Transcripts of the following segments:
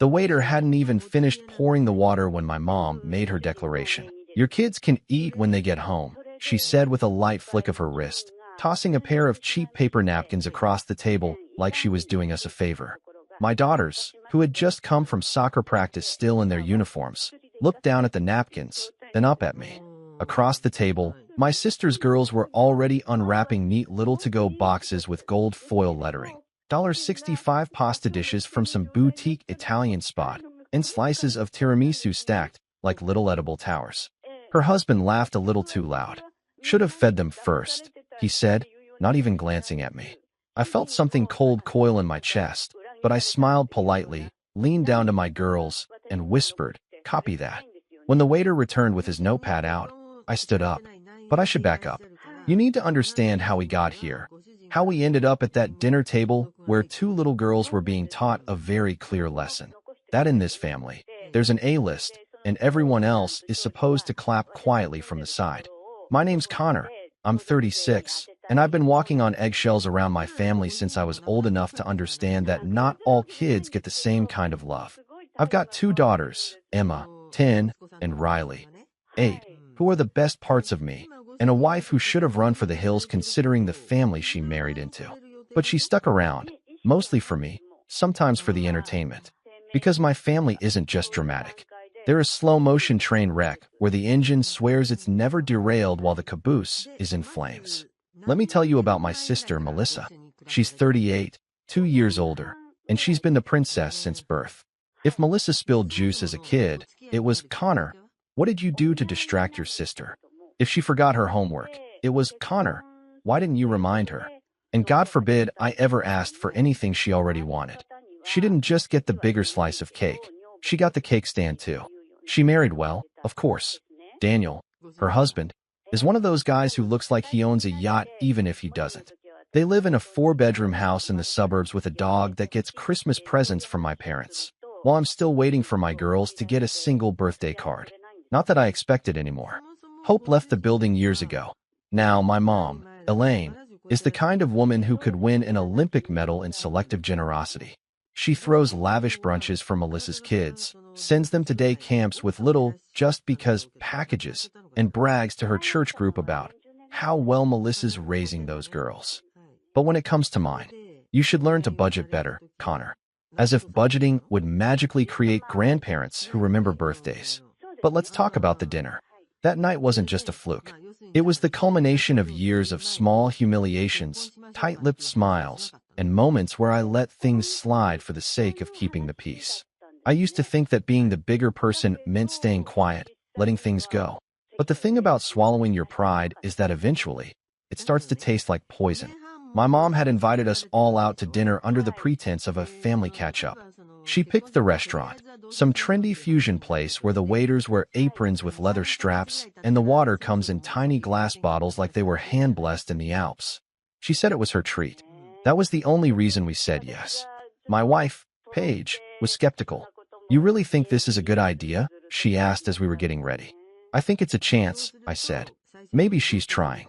The waiter hadn't even finished pouring the water when my mom made her declaration. "Your kids can eat when they get home," she said with a light flick of her wrist, tossing a pair of cheap paper napkins across the table like she was doing us a favor. My daughters, who had just come from soccer practice still in their uniforms, looked down at the napkins, then up at me. Across the table, my sister's girls were already unwrapping neat little to-go boxes with gold foil lettering. $65 pasta dishes from some boutique Italian spot, and slices of tiramisu stacked like little edible towers. Her husband laughed a little too loud. "Should have fed them first," he said, not even glancing at me. I felt something cold coil in my chest, but I smiled politely, leaned down to my girls, and whispered, "Copy that." When the waiter returned with his notepad out, I stood up. But I should back up. You need to understand how we got here. How we ended up at that dinner table where two little girls were being taught a very clear lesson. That in this family, there's an A-list, and everyone else is supposed to clap quietly from the side. My name's Connor. I'm 36, and I've been walking on eggshells around my family since I was old enough to understand that not all kids get the same kind of love. I've got two daughters, Emma, 10, and Riley, 8, who are the best parts of me, and a wife who should have run for the hills considering the family she married into. But she stuck around, mostly for me, sometimes for the entertainment. Because my family isn't just dramatic. They're a slow-motion train wreck where the engine swears it's never derailed while the caboose is in flames. Let me tell you about my sister, Melissa. She's 38, 2 years older, and she's been the princess since birth. If Melissa spilled juice as a kid, it was, "Connor, what did you do to distract your sister?" If she forgot her homework, it was, "Connor, why didn't you remind her?" And God forbid I ever asked for anything she already wanted. She didn't just get the bigger slice of cake. She got the cake stand too. She married well, of course. Daniel, her husband, is one of those guys who looks like he owns a yacht even if he doesn't. They live in a 4-bedroom house in the suburbs with a dog that gets Christmas presents from my parents, while I'm still waiting for my girls to get a single birthday card. Not that I expect it anymore. Hope left the building years ago. Now my mom, Elaine, is the kind of woman who could win an Olympic medal in selective generosity. She throws lavish brunches for Melissa's kids, sends them to day camps with little just because packages, and brags to her church group about how well Melissa's raising those girls. But when it comes to mine, you should learn to budget better, Connor. As if budgeting would magically create grandparents who remember birthdays. But let's talk about the dinner. That night wasn't just a fluke. It was the culmination of years of small humiliations, tight-lipped smiles, and moments where I let things slide for the sake of keeping the peace. I used to think that being the bigger person meant staying quiet, letting things go. But the thing about swallowing your pride is that eventually, it starts to taste like poison. My mom had invited us all out to dinner under the pretense of a family catch-up. She picked the restaurant, some trendy fusion place where the waiters wear aprons with leather straps and the water comes in tiny glass bottles like they were hand-blessed in the Alps. She said it was her treat. That was the only reason we said yes. My wife, Paige, was skeptical. "You really think this is a good idea?" she asked as we were getting ready. "I think it's a chance," I said. "Maybe she's trying."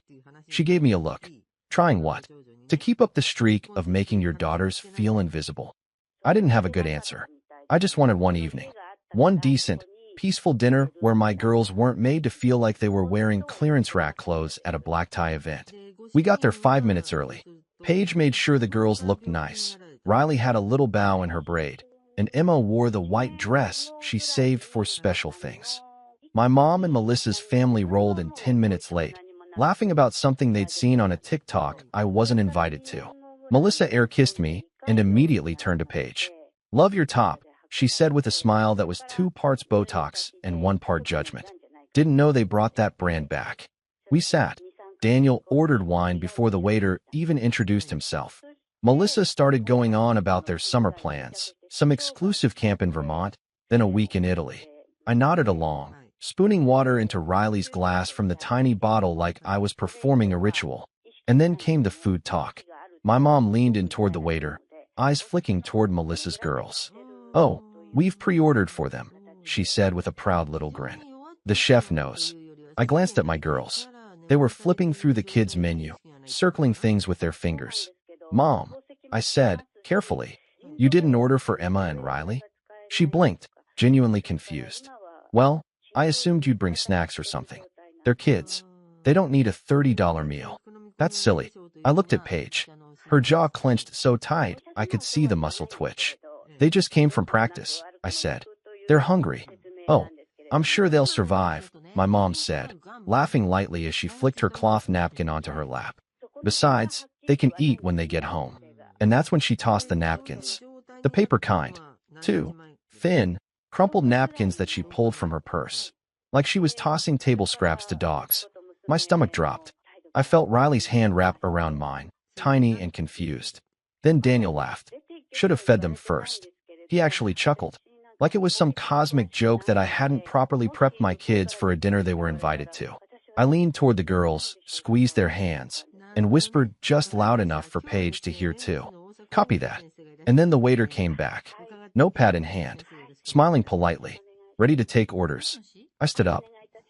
She gave me a look. "Trying what?" "To keep up the streak of making your daughters feel invisible." I didn't have a good answer. I just wanted one evening. One decent, peaceful dinner where my girls weren't made to feel like they were wearing clearance rack clothes at a black tie event. We got there 5 minutes early. Paige made sure the girls looked nice. Riley had a little bow in her braid, and Emma wore the white dress she saved for special things. My mom and Melissa's family rolled in 10 minutes late, laughing about something they'd seen on a TikTok I wasn't invited to. Melissa air-kissed me and immediately turned to Paige. "Love your top," she said with a smile that was 2 parts Botox and 1 part judgment. Didn't know they brought that brand back. We sat. Daniel ordered wine before the waiter even introduced himself. Melissa started going on about their summer plans, some exclusive camp in Vermont, then a week in Italy. I nodded along, spooning water into Riley's glass from the tiny bottle like I was performing a ritual. And then came the food talk. My mom leaned in toward the waiter, eyes flicking toward Melissa's girls. "Oh, we've pre-ordered for them," she said with a proud little grin. "The chef knows." I glanced at my girls. They were flipping through the kids' menu, circling things with their fingers. "Mom," I said, carefully, "you didn't order for Emma and Riley?" She blinked, genuinely confused. Well, I assumed you'd bring snacks or something. They're kids. They don't need a $30 meal. That's silly. I looked at Paige. Her jaw clenched so tight, I could see the muscle twitch. They just came from practice, I said. They're hungry. Oh, I'm sure they'll survive, my mom said, laughing lightly as she flicked her cloth napkin onto her lap. Besides, they can eat when they get home. And that's when she tossed the napkins. The paper kind, too. Thin, crumpled napkins that she pulled from her purse. Like she was tossing table scraps to dogs. My stomach dropped. I felt Riley's hand wrap around mine, tiny and confused. Then Daniel laughed. Should have fed them first. He actually chuckled, like it was some cosmic joke that I hadn't properly prepped my kids for a dinner they were invited to. I leaned toward the girls, squeezed their hands, and whispered just loud enough for Paige to hear too. Copy that. And then the waiter came back, notepad in hand, smiling politely, ready to take orders. I stood up.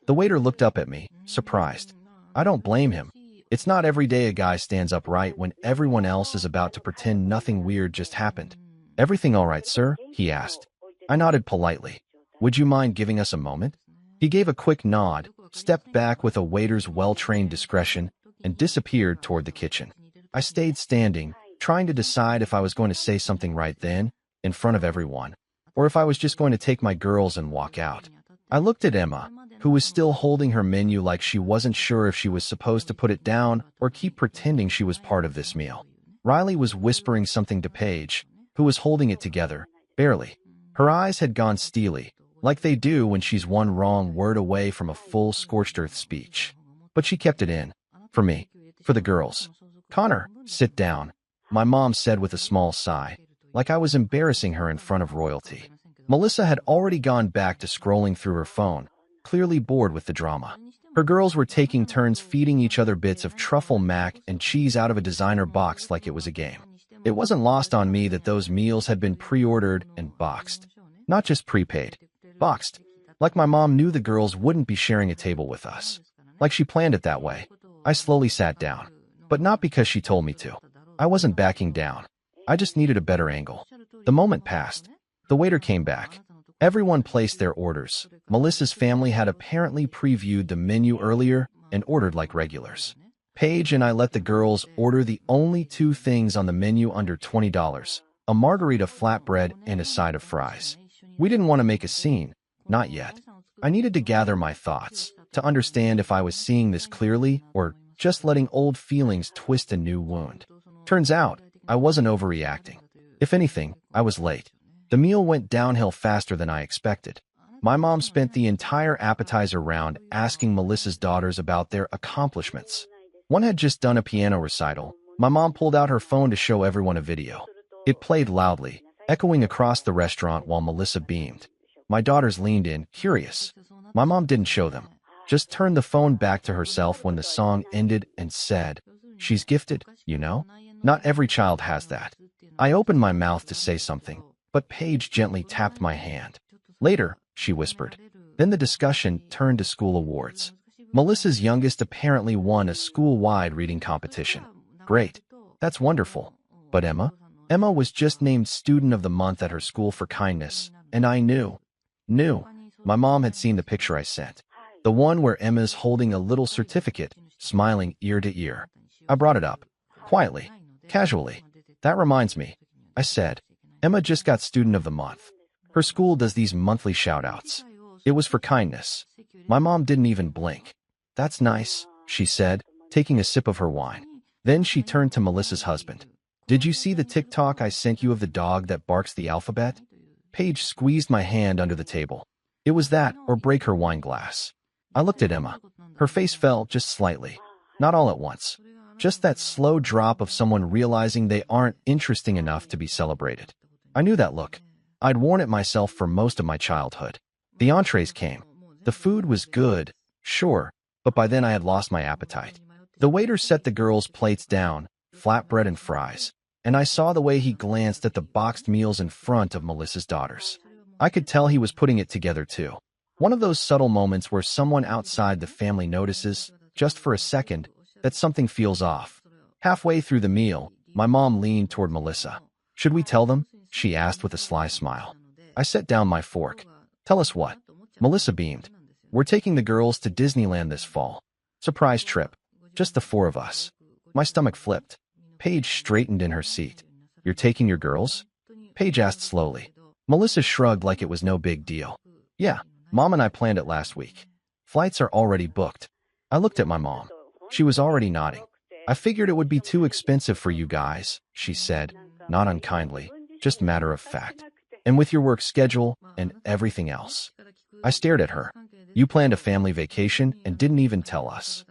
The waiter looked up at me, surprised. I don't blame him. It's not every day a guy stands upright when everyone else is about to pretend nothing weird just happened. Everything all right, sir? He asked. I nodded politely. Would you mind giving us a moment? He gave a quick nod, stepped back with a waiter's well-trained discretion, and disappeared toward the kitchen. I stayed standing, trying to decide if I was going to say something right then, in front of everyone, or if I was just going to take my girls and walk out. I looked at Emma, who was still holding her menu like she wasn't sure if she was supposed to put it down or keep pretending she was part of this meal. Riley was whispering something to Paige, who was holding it together, barely. Her eyes had gone steely, like they do when she's one wrong word away from a full scorched earth speech. But she kept it in. For me. For the girls. Connor, sit down, my mom said with a small sigh, like I was embarrassing her in front of royalty. Melissa had already gone back to scrolling through her phone, clearly bored with the drama. Her girls were taking turns feeding each other bits of truffle mac and cheese out of a designer box like it was a game. It wasn't lost on me that those meals had been pre-ordered and boxed. Not just prepaid. Boxed. Like my mom knew the girls wouldn't be sharing a table with us. Like she planned it that way. I slowly sat down. But not because she told me to. I wasn't backing down. I just needed a better angle. The moment passed. The waiter came back. Everyone placed their orders. Melissa's family had apparently previewed the menu earlier and ordered like regulars. Paige and I let the girls order the only two things on the menu under $20, a margarita flatbread and a side of fries. We didn't want to make a scene. Not yet. I needed to gather my thoughts, to understand if I was seeing this clearly or just letting old feelings twist a new wound. Turns out, I wasn't overreacting. If anything, I was late. The meal went downhill faster than I expected. My mom spent the entire appetizer round asking Melissa's daughters about their accomplishments. One had just done a piano recital. My mom pulled out her phone to show everyone a video. It played loudly, echoing across the restaurant while Melissa beamed. My daughters leaned in, curious. My mom didn't show them, just turned the phone back to herself when the song ended and said, "She's gifted, you know? Not every child has that." I opened my mouth to say something, but Paige gently tapped my hand. "Later," she whispered. Then the discussion turned to school awards. Melissa's youngest apparently won a school-wide reading competition. Great. That's wonderful. But Emma? Emma was just named Student of the Month at her school for kindness, and I knew. My mom had seen the picture I sent. The one where Emma's holding a little certificate, smiling ear to ear. I brought it up. Quietly. Casually. "That reminds me," I said. "Emma just got Student of the Month. Her school does these monthly shout-outs. It was for kindness." My mom didn't even blink. "That's nice," she said, taking a sip of her wine. Then she turned to Melissa's husband. "Did you see the TikTok I sent you of the dog that barks the alphabet?" Paige squeezed my hand under the table. It was that or break her wine glass. I looked at Emma. Her face fell just slightly. Not all at once. Just that slow drop of someone realizing they aren't interesting enough to be celebrated. I knew that look. I'd worn it myself for most of my childhood. The entrees came. The food was good, sure, but by then I had lost my appetite. The waiter set the girls' plates down, flatbread and fries, and I saw the way he glanced at the boxed meals in front of Melissa's daughters. I could tell he was putting it together too. One of those subtle moments where someone outside the family notices, just for a second, that something feels off. Halfway through the meal, my mom leaned toward Melissa. "Should we tell them?" she asked with a sly smile. I set down my fork. Tell us what? Melissa beamed. We're taking the girls to Disneyland this fall. Surprise trip. Just the four of us. My stomach flipped. Paige straightened in her seat. You're taking your girls? Paige asked slowly. Melissa shrugged like it was no big deal. Yeah, Mom and I planned it last week. Flights are already booked. I looked at my mom. She was already nodding. I figured it would be too expensive for you guys, she said, not unkindly, just matter of fact. And with your work schedule and everything else. I stared at her. You planned a family vacation and didn't even tell us.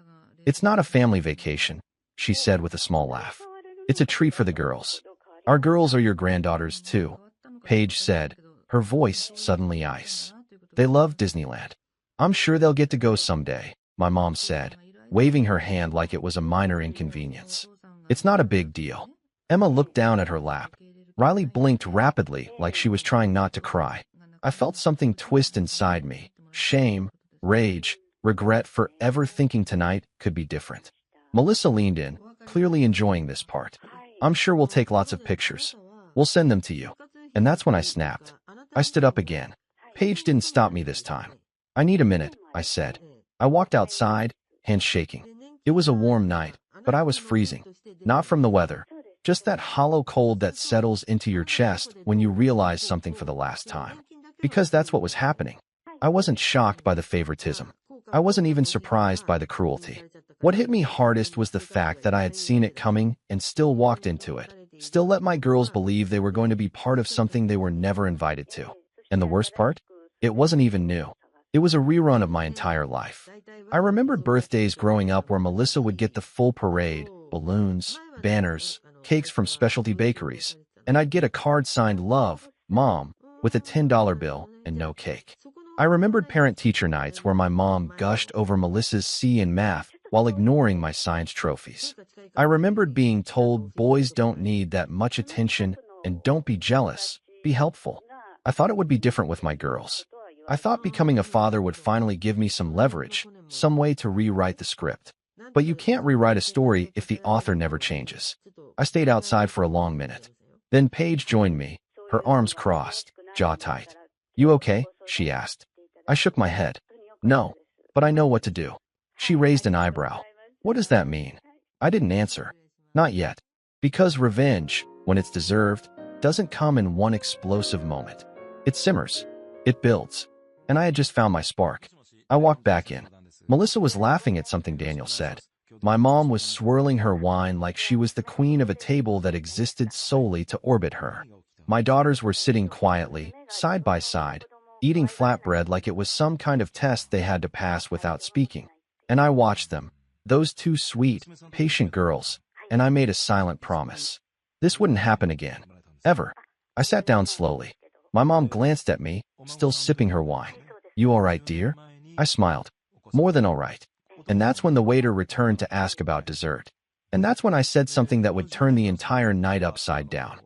It's not a family vacation, she said with a small laugh. It's a treat for the girls. Our girls are your granddaughters too, Paige said, her voice suddenly ice. They love Disneyland. I'm sure they'll get to go someday, my mom said, waving her hand like it was a minor inconvenience. It's not a big deal. Emma looked down at her lap. Riley blinked rapidly like she was trying not to cry. I felt something twist inside me. Shame, rage, regret for ever thinking tonight could be different. Melissa leaned in, clearly enjoying this part. I'm sure we'll take lots of pictures. We'll send them to you. And that's when I snapped. I stood up again. Paige didn't stop me this time. I need a minute, I said. I walked outside, hands shaking. It was a warm night, but I was freezing. Not from the weather. Just that hollow cold that settles into your chest when you realize something for the last time. Because that's what was happening. I wasn't shocked by the favoritism. I wasn't even surprised by the cruelty. What hit me hardest was the fact that I had seen it coming and still walked into it. Still let my girls believe they were going to be part of something they were never invited to. And the worst part? It wasn't even new. It was a rerun of my entire life. I remembered birthdays growing up where Melissa would get the full parade, balloons, banners, cakes from specialty bakeries, and I'd get a card signed Love, Mom, with a $10 bill and no cake. I remembered parent-teacher nights where my mom gushed over Melissa's C in math while ignoring my science trophies. I remembered being told boys don't need that much attention and don't be jealous, be helpful. I thought it would be different with my girls. I thought becoming a father would finally give me some leverage, some way to rewrite the script. But you can't rewrite a story if the author never changes. I stayed outside for a long minute. Then Paige joined me, her arms crossed, jaw tight. You okay? She asked. I shook my head. No, but I know what to do. She raised an eyebrow. What does that mean? I didn't answer. Not yet. Because revenge, when it's deserved, doesn't come in one explosive moment. It simmers. It builds. And I had just found my spark. I walked back in. Melissa was laughing at something Daniel said. My mom was swirling her wine like she was the queen of a table that existed solely to orbit her. My daughters were sitting quietly, side by side, eating flatbread like it was some kind of test they had to pass without speaking. And I watched them, those two sweet, patient girls, and I made a silent promise. This wouldn't happen again. Ever. I sat down slowly. My mom glanced at me, still sipping her wine. You all right, dear? I smiled. More than all right. And that's when the waiter returned to ask about dessert. And that's when I said something that would turn the entire night upside down.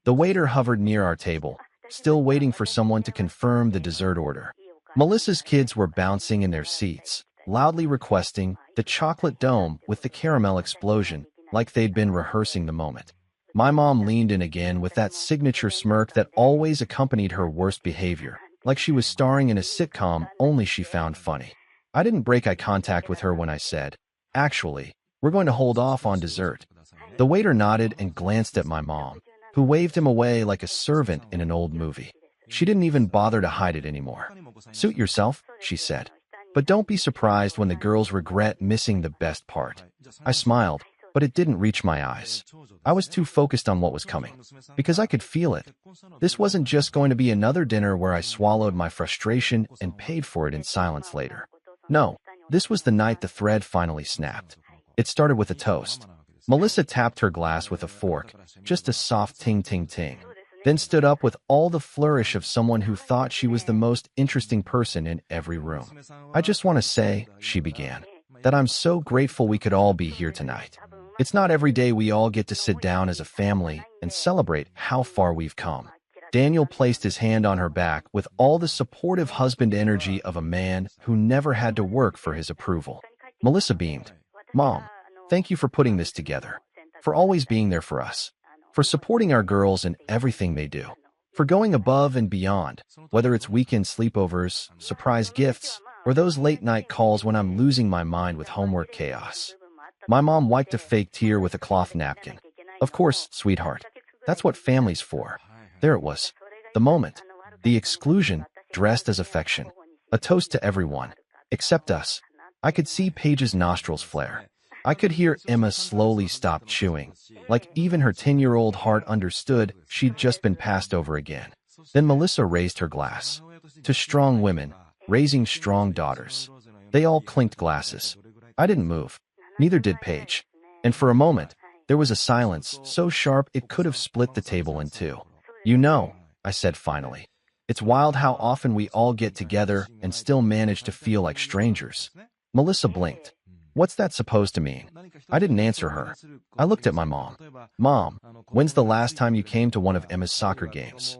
The waiter hovered near our table, still waiting for someone to confirm the dessert order. Melissa's kids were bouncing in their seats, loudly requesting the chocolate dome with the caramel explosion, like they'd been rehearsing the moment. My mom leaned in again with that signature smirk that always accompanied her worst behavior, like she was starring in a sitcom only she found funny. I didn't break eye contact with her when I said, actually, we're going to hold off on dessert. The waiter nodded and glanced at my mom, who waved him away like a servant in an old movie. She didn't even bother to hide it anymore. Suit yourself, she said. But don't be surprised when the girls regret missing the best part. I smiled, but it didn't reach my eyes. I was too focused on what was coming, because I could feel it. This wasn't just going to be another dinner where I swallowed my frustration and paid for it in silence later. No, this was the night the thread finally snapped. It started with a toast. Melissa tapped her glass with a fork, just a soft ting-ting-ting, then stood up with all the flourish of someone who thought she was the most interesting person in every room. I just want to say, she began, that I'm so grateful we could all be here tonight. It's not every day we all get to sit down as a family and celebrate how far we've come. Daniel placed his hand on her back with all the supportive husband energy of a man who never had to work for his approval. Melissa beamed. Mom, thank you for putting this together, for always being there for us, for supporting our girls in everything they do, for going above and beyond, whether it's weekend sleepovers, surprise gifts, or those late-night calls when I'm losing my mind with homework chaos. My mom wiped a fake tear with a cloth napkin. Of course, sweetheart. That's what family's for. There it was. The moment. The exclusion, dressed as affection. A toast to everyone. Except us. I could see Paige's nostrils flare. I could hear Emma slowly stop chewing, like even her 10-year-old heart understood she'd just been passed over again. Then Melissa raised her glass. To strong women, raising strong daughters. They all clinked glasses. I didn't move. Neither did Paige. And for a moment, there was a silence so sharp it could have split the table in two. You know, I said finally. It's wild how often we all get together and still manage to feel like strangers. Melissa blinked. What's that supposed to mean? I didn't answer her. I looked at my mom. Mom, when's the last time you came to one of Emma's soccer games?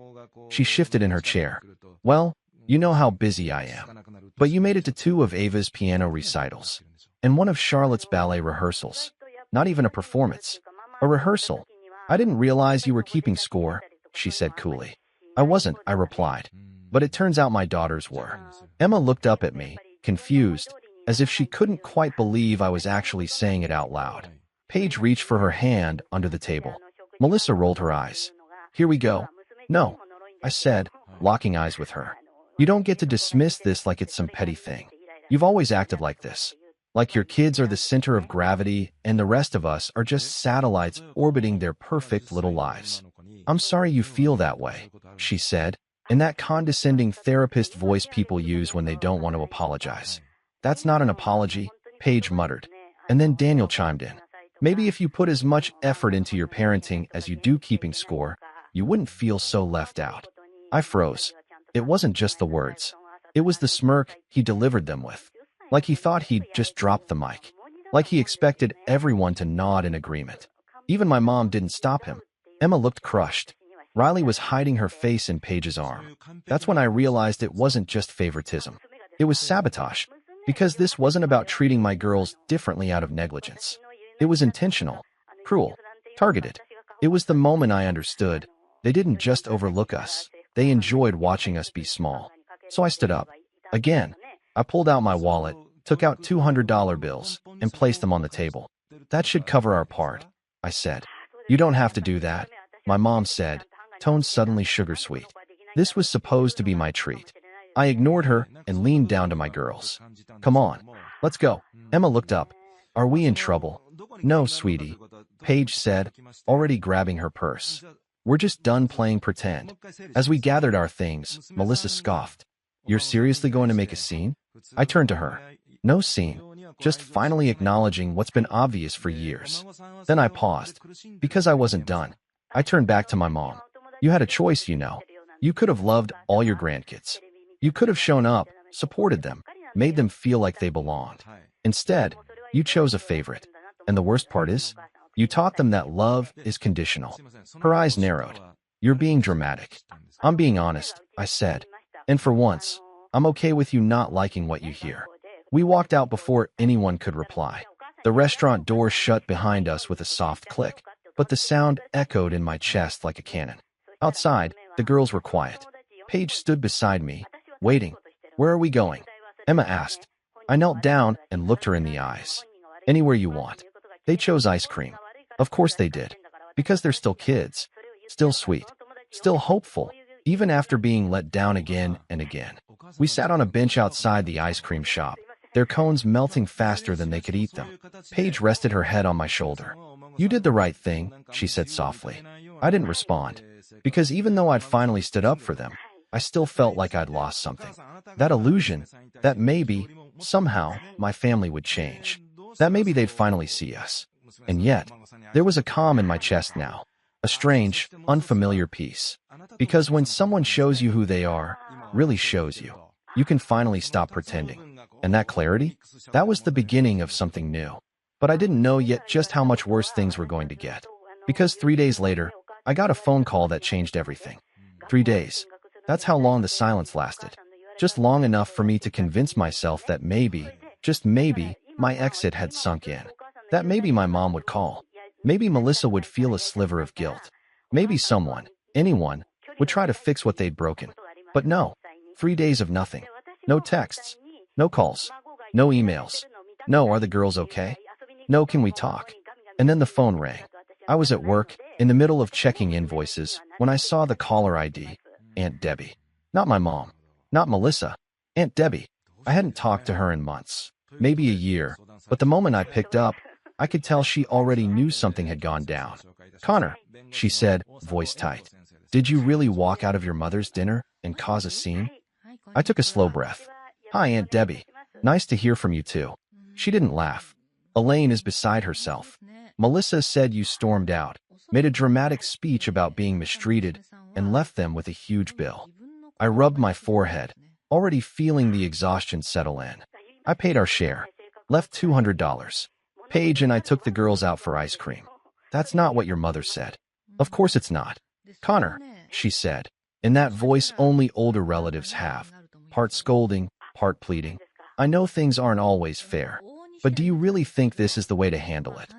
She shifted in her chair. Well, you know how busy I am. But you made it to 2 of Ava's piano recitals. And 1 of Charlotte's ballet rehearsals. Not even a performance. A rehearsal. I didn't realize you were keeping score, she said coolly. I wasn't, I replied. But it turns out my daughters were. Emma looked up at me, confused, as if she couldn't quite believe I was actually saying it out loud. Paige reached for her hand under the table. Melissa rolled her eyes. Here we go. No, I said, locking eyes with her. You don't get to dismiss this like it's some petty thing. You've always acted like this. Like your kids are the center of gravity and the rest of us are just satellites orbiting their perfect little lives. I'm sorry you feel that way, she said, in that condescending therapist voice people use when they don't want to apologize. That's not an apology, Paige muttered. And then Daniel chimed in. Maybe if you put as much effort into your parenting as you do keeping score, you wouldn't feel so left out. I froze. It wasn't just the words. It was the smirk he delivered them with. Like he thought he'd just dropped the mic. Like he expected everyone to nod in agreement. Even my mom didn't stop him. Emma looked crushed. Riley was hiding her face in Paige's arm. That's when I realized it wasn't just favoritism. It was sabotage. Because this wasn't about treating my girls differently out of negligence. It was intentional, cruel, targeted. It was the moment I understood. They didn't just overlook us. They enjoyed watching us be small. So I stood up. Again, I pulled out my wallet, took out $200 bills, and placed them on the table. That should cover our part, I said. You don't have to do that, my mom said, tone suddenly sugar-sweet. This was supposed to be my treat. I ignored her and leaned down to my girls. Come on, let's go. Emma looked up. Are we in trouble? No, sweetie, Paige said, already grabbing her purse. We're just done playing pretend. As we gathered our things, Melissa scoffed. You're seriously going to make a scene? I turned to her. No scene. Just finally acknowledging what's been obvious for years. Then I paused. Because I wasn't done. I turned back to my mom. You had a choice, you know. You could have loved all your grandkids. You could have shown up, supported them, made them feel like they belonged. Instead, you chose a favorite. And the worst part is, you taught them that love is conditional. Her eyes narrowed. You're being dramatic. I'm being honest, I said. And for once, I'm okay with you not liking what you hear. We walked out before anyone could reply. The restaurant door shut behind us with a soft click, but the sound echoed in my chest like a cannon. Outside, the girls were quiet. Paige stood beside me, waiting. Where are we going? Emma asked. I knelt down and looked her in the eyes. Anywhere you want. They chose ice cream. Of course they did. Because they're still kids. Still sweet. Still hopeful, even after being let down again and again. We sat on a bench outside the ice cream shop, their cones melting faster than they could eat them. Paige rested her head on my shoulder. You did the right thing, she said softly. I didn't respond. Because even though I'd finally stood up for them, I still felt like I'd lost something. That illusion, that maybe, somehow, my family would change. That maybe they'd finally see us. And yet, there was a calm in my chest now. A strange, unfamiliar peace. Because when someone shows you who they are, really shows you, you can finally stop pretending. And that clarity? That was the beginning of something new. But I didn't know yet just how much worse things were going to get. Because 3 days later, I got a phone call that changed everything. 3 days. That's how long the silence lasted. Just long enough for me to convince myself that maybe, just maybe, my exit had sunk in. That maybe my mom would call. Maybe Melissa would feel a sliver of guilt. Maybe someone, anyone, would try to fix what they'd broken. But no, 3 days of nothing. No texts. No calls. No emails. No, are the girls okay? No, can we talk? And then the phone rang. I was at work, in the middle of checking invoices, when I saw the caller ID, Aunt Debbie. Not my mom. Not Melissa. Aunt Debbie. I hadn't talked to her in months, maybe a year, but the moment I picked up, I could tell she already knew something had gone down. Connor, she said, voice tight. Did you really walk out of your mother's dinner and cause a scene? I took a slow breath. Hi, Aunt Debbie. Nice to hear from you too. She didn't laugh. Elaine is beside herself. Melissa said you stormed out, made a dramatic speech about being mistreated, and left them with a huge bill. I rubbed my forehead, already feeling the exhaustion settle in. I paid our share, left $200. Paige and I took the girls out for ice cream. That's not what your mother said. Of course it's not. Connor, she said, in that voice only older relatives have, part scolding, part pleading. I know things aren't always fair, but do you really think this is the way to handle it?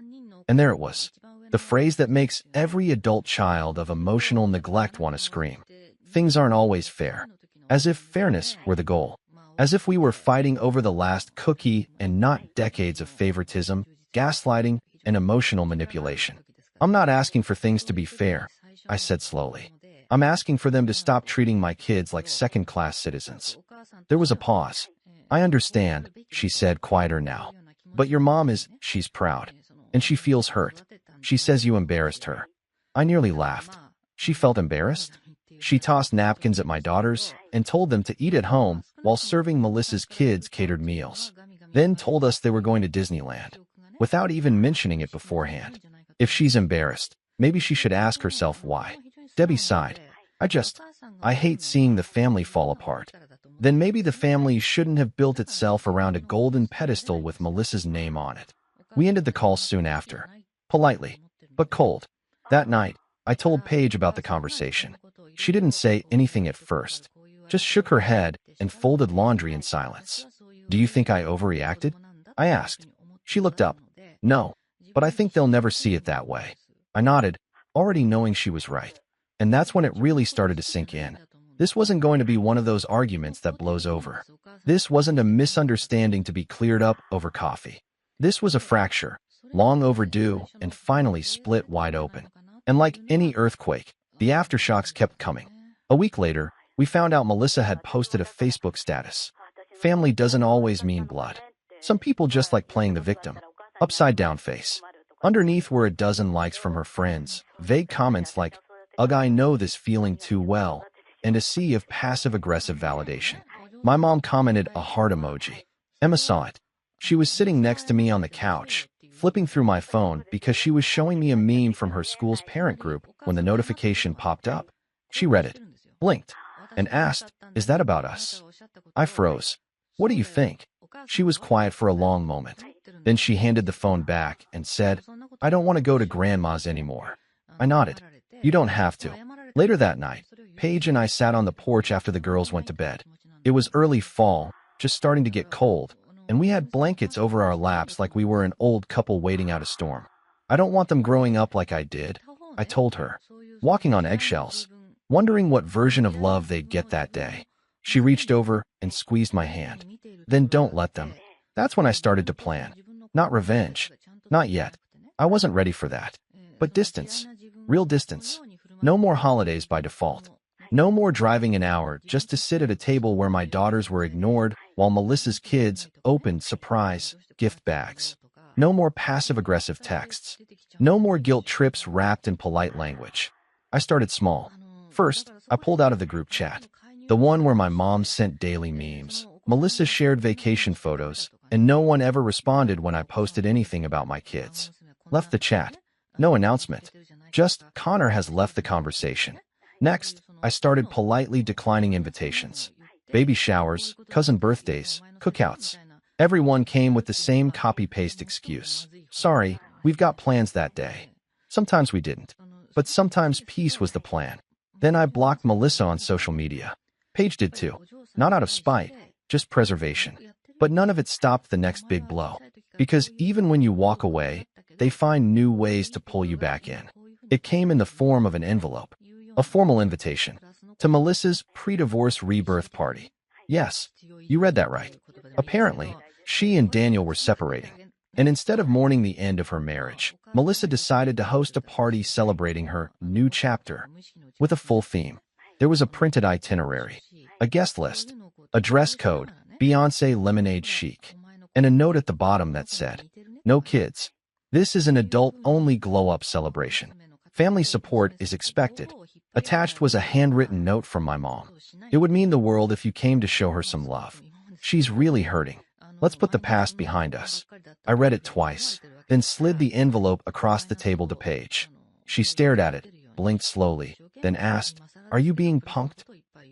And there it was, the phrase that makes every adult child of emotional neglect want to scream. Things aren't always fair. As if fairness were the goal. As if we were fighting over the last cookie and not decades of favoritism, gaslighting, and emotional manipulation. I'm not asking for things to be fair, I said slowly. I'm asking for them to stop treating my kids like second-class citizens. There was a pause. I understand, she said, quieter now. But your mom she's proud. And she feels hurt. She says you embarrassed her. I nearly laughed. She felt embarrassed? She tossed napkins at my daughters and told them to eat at home while serving Melissa's kids catered meals. Then told us they were going to Disneyland, without even mentioning it beforehand. If she's embarrassed, maybe she should ask herself why. Debbie sighed. I hate seeing the family fall apart. Then maybe the family shouldn't have built itself around a golden pedestal with Melissa's name on it. We ended the call soon after. Politely, but cold. That night, I told Paige about the conversation. She didn't say anything at first, just shook her head and folded laundry in silence. Do you think I overreacted? I asked. She looked up. No, but I think they'll never see it that way. I nodded, already knowing she was right. And that's when it really started to sink in. This wasn't going to be one of those arguments that blows over. This wasn't a misunderstanding to be cleared up over coffee. This was a fracture, long overdue, and finally split wide open. And like any earthquake, the aftershocks kept coming. A week later, we found out Melissa had posted a Facebook status. Family doesn't always mean blood. Some people just like playing the victim. Upside down face. Underneath were a dozen likes from her friends, vague comments like, ugh, I know this feeling too well, and a sea of passive-aggressive validation. My mom commented a heart emoji. Emma saw it. She was sitting next to me on the couch, flipping through my phone because she was showing me a meme from her school's parent group when the notification popped up. She read it, blinked, and asked, is that about us? I froze. What do you think? She was quiet for a long moment. Then she handed the phone back and said, I don't want to go to Grandma's anymore. I nodded. You don't have to. Later that night, Paige and I sat on the porch after the girls went to bed. It was early fall, just starting to get cold, and we had blankets over our laps like we were an old couple waiting out a storm. I don't want them growing up like I did, I told her, walking on eggshells, wondering what version of love they'd get that day. She reached over and squeezed my hand. Then don't let them. That's when I started to plan. Not revenge. Not yet. I wasn't ready for that. But distance. Real distance. No more holidays by default. No more driving an hour just to sit at a table where my daughters were ignored while Melissa's kids opened surprise gift bags. No more passive-aggressive texts. No more guilt trips wrapped in polite language. I started small. First, I pulled out of the group chat. The one where my mom sent daily memes. Melissa shared vacation photos, and no one ever responded when I posted anything about my kids. Left the chat. No announcement. Just, Connor has left the conversation. Next, I started politely declining invitations. Baby showers, cousin birthdays, cookouts. Everyone came with the same copy-paste excuse. Sorry, we've got plans that day. Sometimes we didn't. But sometimes peace was the plan. Then I blocked Melissa on social media. Paige did too. Not out of spite, just preservation. But none of it stopped the next big blow. Because even when you walk away, they find new ways to pull you back in. It came in the form of an envelope. A formal invitation. to Melissa's pre-divorce rebirth party. Yes, you read that right. Apparently, she and Daniel were separating. And instead of mourning the end of her marriage, Melissa decided to host a party celebrating her new chapter. With a full theme, there was a printed itinerary, a guest list, a dress code, Beyoncé lemonade chic, and a note at the bottom that said, "No kids. This is an adult-only glow-up celebration. Family support is expected." Attached was a handwritten note from my mom. "It would mean the world if you came to show her some love. She's really hurting. Let's put the past behind us." I read it twice, then slid the envelope across the table to Paige. She stared at it, blinked slowly, then asked, "Are you being punked?"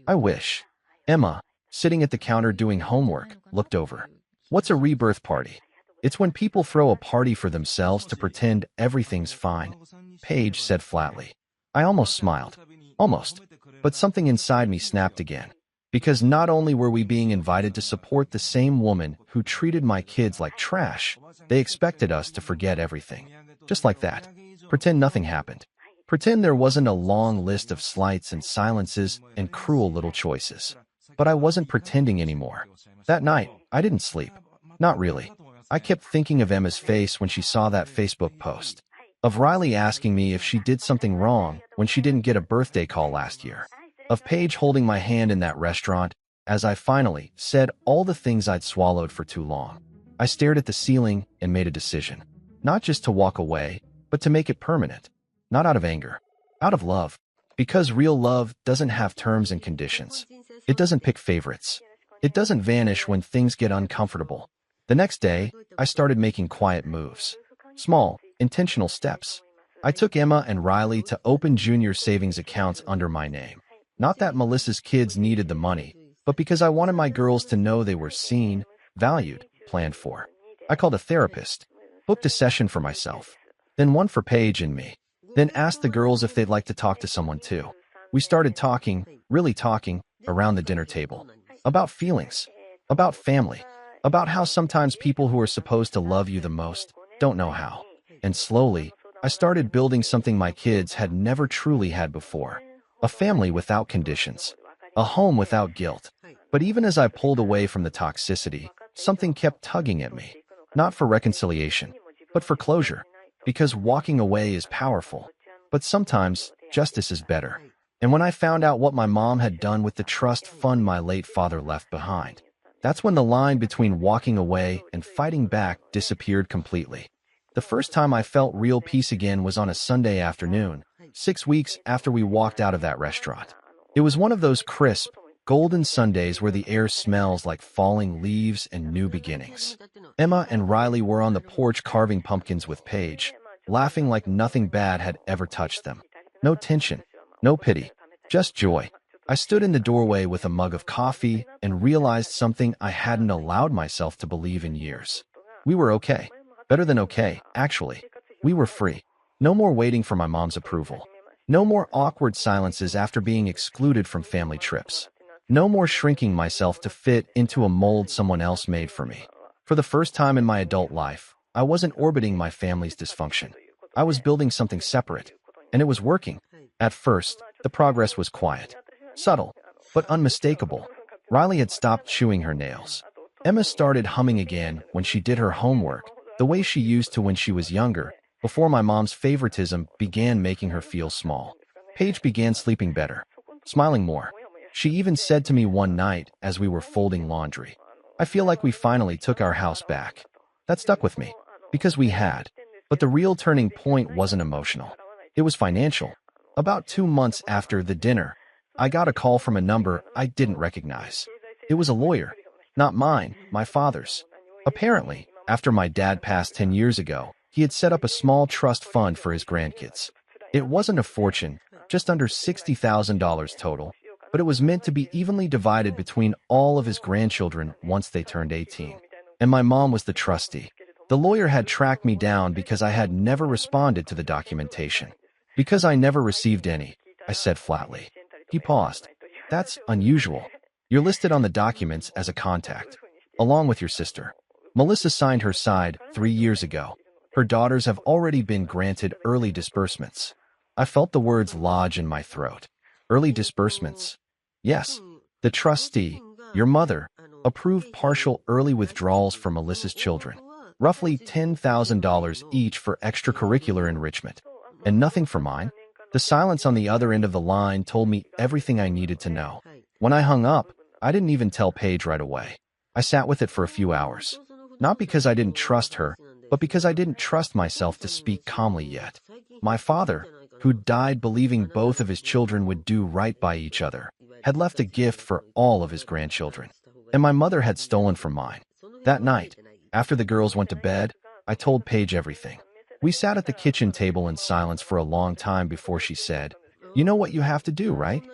"I wish." Emma, sitting at the counter doing homework, looked over. "What's a rebirth party?" "It's when people throw a party for themselves to pretend everything's fine," Paige said flatly. I almost smiled. Almost. But something inside me snapped again. Because not only were we being invited to support the same woman who treated my kids like trash, they expected us to forget everything. Just like that. Pretend nothing happened. Pretend there wasn't a long list of slights and silences and cruel little choices. But I wasn't pretending anymore. That night, I didn't sleep. Not really. I kept thinking of Emma's face when she saw that Facebook post. Of Riley asking me if she did something wrong when she didn't get a birthday call last year. Of Paige holding my hand in that restaurant as I finally said all the things I'd swallowed for too long. I stared at the ceiling and made a decision. Not just to walk away, but to make it permanent. Not out of anger. Out of love. Because real love doesn't have terms and conditions. It doesn't pick favorites. It doesn't vanish when things get uncomfortable. The next day, I started making quiet moves. Small, intentional steps. I took Emma and Riley to open junior savings accounts under my name. Not that Melissa's kids needed the money, but because I wanted my girls to know they were seen, valued, planned for. I called a therapist, booked a session for myself, then one for Paige and me, then asked the girls if they'd like to talk to someone too. We started talking, really talking, around the dinner table. About feelings, about family, about how sometimes people who are supposed to love you the most don't know how. And slowly, I started building something my kids had never truly had before. A family without conditions. A home without guilt. But even as I pulled away from the toxicity, something kept tugging at me. Not for reconciliation, but for closure. Because walking away is powerful. But sometimes, justice is better. And when I found out what my mom had done with the trust fund my late father left behind, that's when the line between walking away and fighting back disappeared completely. The first time I felt real peace again was on a Sunday afternoon, 6 weeks after we walked out of that restaurant. It was one of those crisp, golden Sundays where the air smells like falling leaves and new beginnings. Emma and Riley were on the porch carving pumpkins with Paige, laughing like nothing bad had ever touched them. No tension, no pity, just joy. I stood in the doorway with a mug of coffee and realized something I hadn't allowed myself to believe in years. We were okay. Better than okay, actually. We were free. No more waiting for my mom's approval. No more awkward silences after being excluded from family trips. No more shrinking myself to fit into a mold someone else made for me. For the first time in my adult life, I wasn't orbiting my family's dysfunction. I was building something separate, and it was working. At first, the progress was quiet, subtle, but unmistakable. Riley had stopped chewing her nails. Emma started humming again when she did her homework, the way she used to when she was younger, before my mom's favoritism began making her feel small. Paige began sleeping better, smiling more. She even said to me one night as we were folding laundry, "I feel like we finally took our house back." That stuck with me, because we had. But the real turning point wasn't emotional. It was financial. About 2 months after the dinner, I got a call from a number I didn't recognize. It was a lawyer. Not mine, my father's. Apparently, after my dad passed 10 years ago, he had set up a small trust fund for his grandkids. It wasn't a fortune, just under $60,000 total, but it was meant to be evenly divided between all of his grandchildren once they turned 18. And my mom was the trustee. The lawyer had tracked me down because I had never responded to the documentation. "Because I never received any," I said flatly. He paused. "That's unusual. You're listed on the documents as a contact, along with your sister. Melissa signed her side 3 years ago. Her daughters have already been granted early disbursements." I felt the words lodge in my throat. Early disbursements. Yes. The trustee, your mother, approved partial early withdrawals for Melissa's children. Roughly $10,000 each for extracurricular enrichment. And nothing for mine. The silence on the other end of the line told me everything I needed to know. When I hung up, I didn't even tell Paige right away. I sat with it for a few hours. Not because I didn't trust her, but because I didn't trust myself to speak calmly yet. My father, who died believing both of his children would do right by each other, had left a gift for all of his grandchildren. And my mother had stolen from mine. That night, after the girls went to bed, I told Paige everything. We sat at the kitchen table in silence for a long time before she said, "You know what you have to do, right?"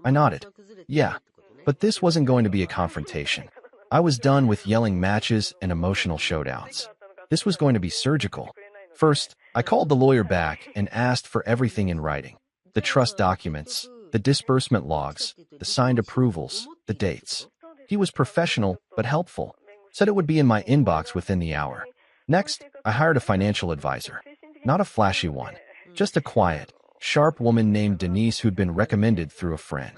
I nodded. Yeah. But this wasn't going to be a confrontation. I was done with yelling matches and emotional showdowns. This was going to be surgical. First, I called the lawyer back and asked for everything in writing. The trust documents, the disbursement logs, the signed approvals, the dates. He was professional but helpful. Said it would be in my inbox within the hour. Next, I hired a financial advisor. Not a flashy one, just a quiet, sharp woman named Denise who'd been recommended through a friend.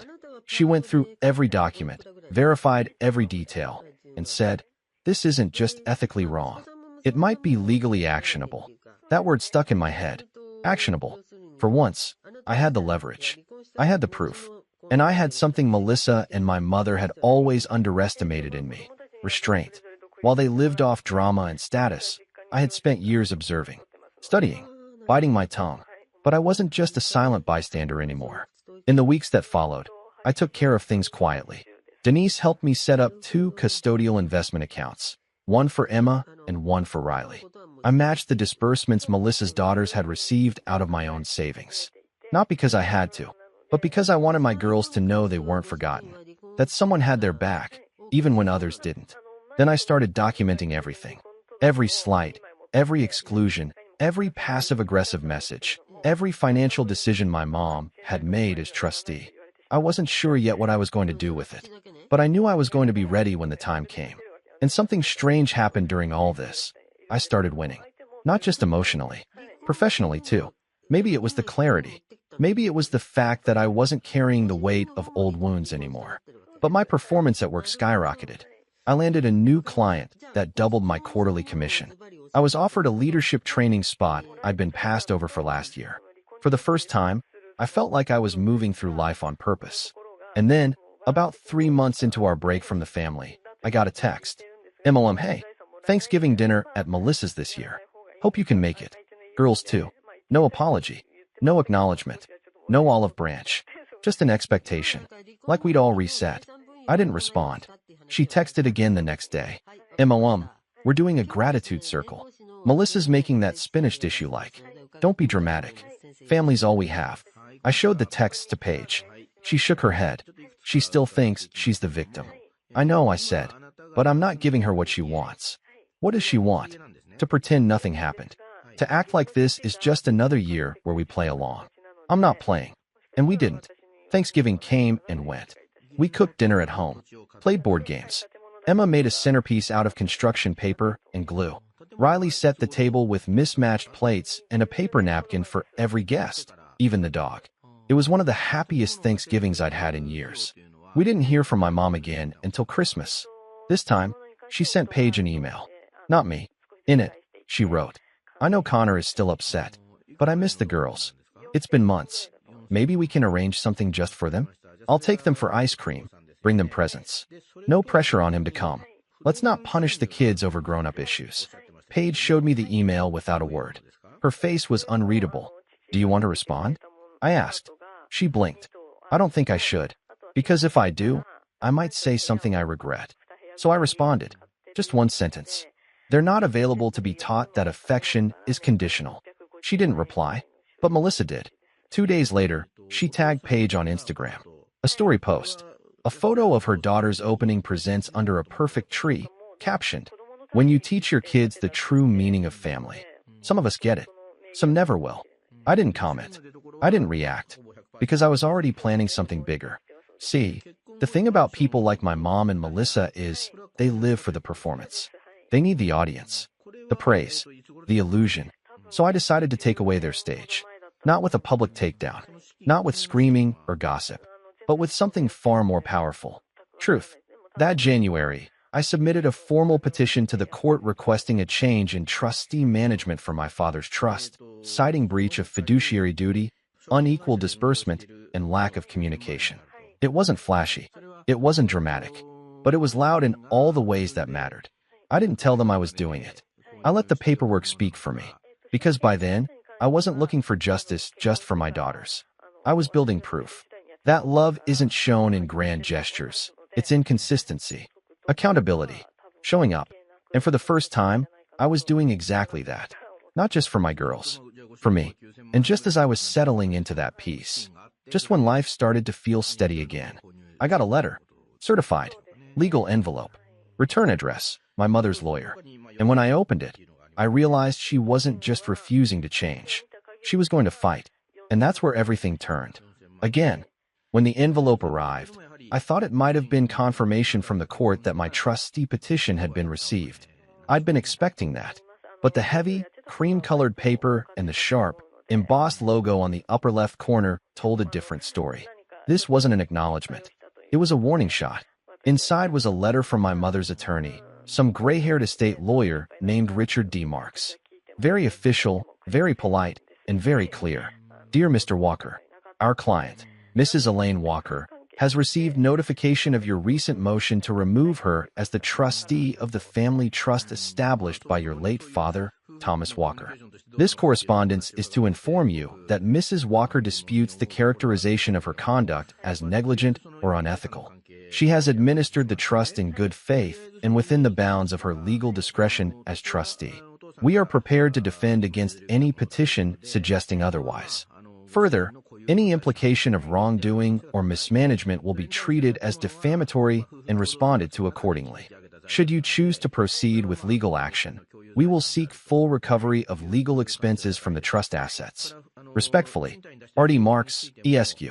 She went through every document, verified every detail, and said, "This isn't just ethically wrong. It might be legally actionable." That word stuck in my head. Actionable. For once, I had the leverage. I had the proof. And I had something Melissa and my mother had always underestimated in me. Restraint. While they lived off drama and status, I had spent years observing, studying, biting my tongue. But I wasn't just a silent bystander anymore. In the weeks that followed, I took care of things quietly. Denise helped me set up 2 custodial investment accounts, one for Emma and one for Riley. I matched the disbursements Melissa's daughters had received out of my own savings. Not because I had to, but because I wanted my girls to know they weren't forgotten, that someone had their back, even when others didn't. Then I started documenting everything. Every slight, every exclusion, every passive-aggressive message, every financial decision my mom had made as trustee. I wasn't sure yet what I was going to do with it, but I knew I was going to be ready when the time came. And something strange happened during all this. I started winning. Not just emotionally, professionally too. Maybe it was the clarity. Maybe it was the fact that I wasn't carrying the weight of old wounds anymore. But my performance at work skyrocketed. I landed a new client that doubled my quarterly commission. I was offered a leadership training spot I'd been passed over for last year. For the first time, I felt like I was moving through life on purpose. And then, about 3 months into our break from the family, I got a text. MLM, hey, Thanksgiving dinner at Melissa's this year. Hope you can make it. Girls too. No apology. No acknowledgement. No olive branch. Just an expectation. Like we'd all reset. I didn't respond. She texted again the next day. MLM, we're doing a gratitude circle. Melissa's making that spinach dish you like. Don't be dramatic. Family's all we have. I showed the texts to Paige. She shook her head. She still thinks she's the victim. I know, I said, but I'm not giving her what she wants. What does she want? To pretend nothing happened. To act like this is just another year where we play along. I'm not playing. And we didn't. Thanksgiving came and went. We cooked dinner at home, played board games. Emma made a centerpiece out of construction paper and glue. Riley set the table with mismatched plates and a paper napkin for every guest, even the dog. It was one of the happiest Thanksgivings I'd had in years. We didn't hear from my mom again until Christmas. This time, she sent Paige an email. Not me. In it, she wrote, "I know Connor is still upset, but I miss the girls. It's been months. Maybe we can arrange something just for them? I'll take them for ice cream, bring them presents. No pressure on him to come. Let's not punish the kids over grown-up issues." Paige showed me the email without a word. Her face was unreadable. "Do you want to respond?" I asked. She blinked. "I don't think I should. Because if I do, I might say something I regret." So I responded. Just one sentence. "They're not available to be taught that affection is conditional." She didn't reply, but Melissa did. 2 days later, she tagged Paige on Instagram. A story post. A photo of her daughter's opening presents under a perfect tree, captioned, "When you teach your kids the true meaning of family." Some of us get it. Some never will. I didn't comment. I didn't react. Because I was already planning something bigger. See, the thing about people like my mom and Melissa is they live for the performance. They need the audience, the praise, the illusion. So I decided to take away their stage. Not with a public takedown. Not with screaming or gossip. but with something far more powerful: truth. That January, I submitted a formal petition to the court requesting a change in trustee management for my father's trust, citing breach of fiduciary duty, unequal disbursement, and lack of communication. It wasn't flashy. It wasn't dramatic. But it was loud in all the ways that mattered. I didn't tell them I was doing it. I let the paperwork speak for me. Because by then, I wasn't looking for justice just for my daughters. I was building proof that love isn't shown in grand gestures. It's in consistency, accountability, showing up. And for the first time, I was doing exactly that. Not just for my girls, for me. And just as I was settling into that peace, just when life started to feel steady again, I got a letter, certified, legal envelope, return address, my mother's lawyer. And when I opened it, I realized she wasn't just refusing to change. She was going to fight. And that's where everything turned. Again, when the envelope arrived, I thought it might have been confirmation from the court that my trustee petition had been received. I'd been expecting that. But the heavy, cream-colored paper and the sharp, embossed logo on the upper left corner told a different story. This wasn't an acknowledgement. It was a warning shot. Inside was a letter from my mother's attorney, some gray-haired estate lawyer named Richard D. Marks. Very official, very polite, and very clear. Dear Mr. Walker, our client, Mrs. Elaine Walker, has received notification of your recent motion to remove her as the trustee of the family trust established by your late father, Thomas Walker. This correspondence is to inform you that Mrs. Walker disputes the characterization of her conduct as negligent or unethical. She has administered the trust in good faith and within the bounds of her legal discretion as trustee. We are prepared to defend against any petition suggesting otherwise. Further, any implication of wrongdoing or mismanagement will be treated as defamatory and responded to accordingly. Should you choose to proceed with legal action, we will seek full recovery of legal expenses from the trust assets. Respectfully, R.D. Marks, ESQ.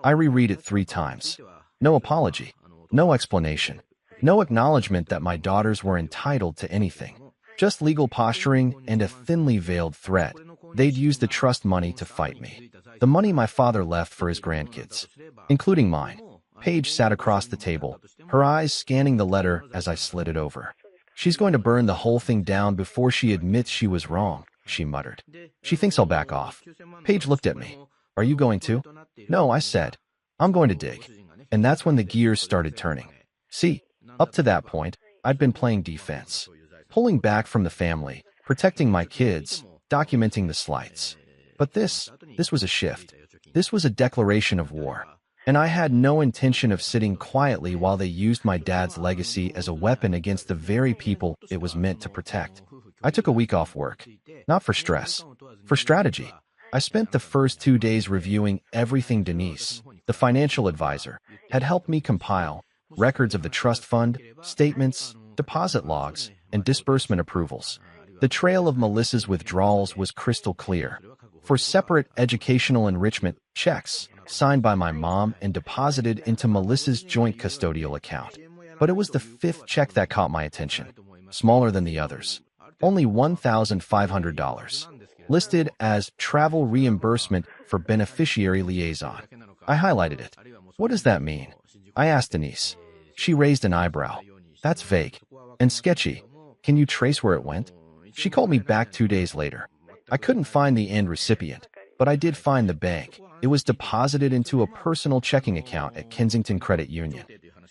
I reread it 3 times. No apology. No explanation. No acknowledgement that my daughters were entitled to anything. Just legal posturing and a thinly veiled threat. They'd use the trust money to fight me. The money my father left for his grandkids, including mine. Paige sat across the table, her eyes scanning the letter as I slid it over. She's going to burn the whole thing down before she admits she was wrong, she muttered. She thinks I'll back off. Paige looked at me. Are you going to? No, I said. I'm going to dig. And that's when the gears started turning. See, up to that point, I'd been playing defense. Pulling back from the family, protecting my kids, documenting the slights. But this was a shift. This was a declaration of war. And I had no intention of sitting quietly while they used my dad's legacy as a weapon against the very people it was meant to protect. I took a week off work. Not for stress. For strategy. I spent the first 2 days reviewing everything Denise, the financial advisor, had helped me compile: records of the trust fund, statements, deposit logs, and disbursement approvals. The trail of Melissa's withdrawals was crystal clear. For separate educational enrichment checks, signed by my mom and deposited into Melissa's joint custodial account. But it was the 5th check that caught my attention. Smaller than the others. Only $1,500. Listed as travel reimbursement for beneficiary liaison. I highlighted it. What does that mean? I asked Denise. She raised an eyebrow. That's vague. And sketchy. Can you trace where it went? She called me back 2 days later. I couldn't find the end recipient, but I did find the bank. It was deposited into a personal checking account at Kensington Credit Union.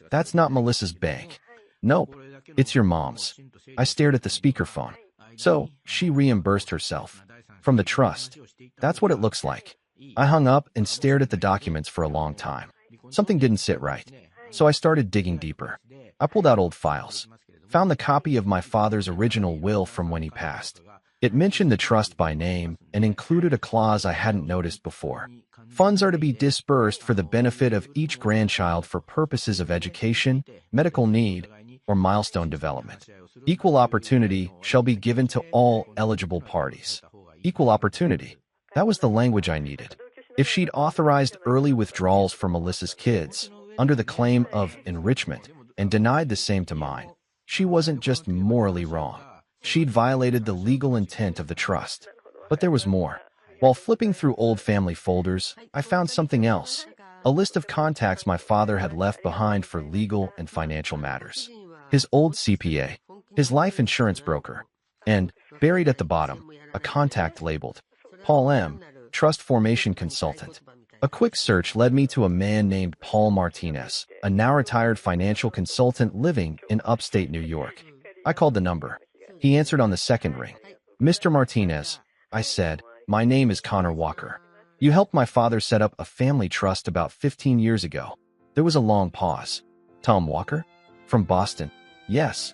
That's not Melissa's bank. Nope, it's your mom's. I stared at the speakerphone. So, she reimbursed herself. From the trust. That's what it looks like. I hung up and stared at the documents for a long time. Something didn't sit right. So I started digging deeper. I pulled out old files. Found the copy of my father's original will from when he passed. It mentioned the trust by name and included a clause I hadn't noticed before. Funds are to be disbursed for the benefit of each grandchild for purposes of education, medical need, or milestone development. Equal opportunity shall be given to all eligible parties. Equal opportunity. That was the language I needed. If she'd authorized early withdrawals for Melissa's kids, under the claim of enrichment, and denied the same to mine, she wasn't just morally wrong. She'd violated the legal intent of the trust. But there was more. While flipping through old family folders, I found something else. a list of contacts my father had left behind for legal and financial matters. His old CPA, his life insurance broker, and, buried at the bottom, a contact labeled Paul M., Trust Formation Consultant. A quick search led me to a man named Paul Martinez, a now-retired financial consultant living in upstate New York. I called the number. He answered on the second ring. "Mr. Martinez," I said, "my name is Connor Walker. You helped my father set up a family trust about 15 years ago." There was a long pause. "Tom Walker? From Boston?" "Yes.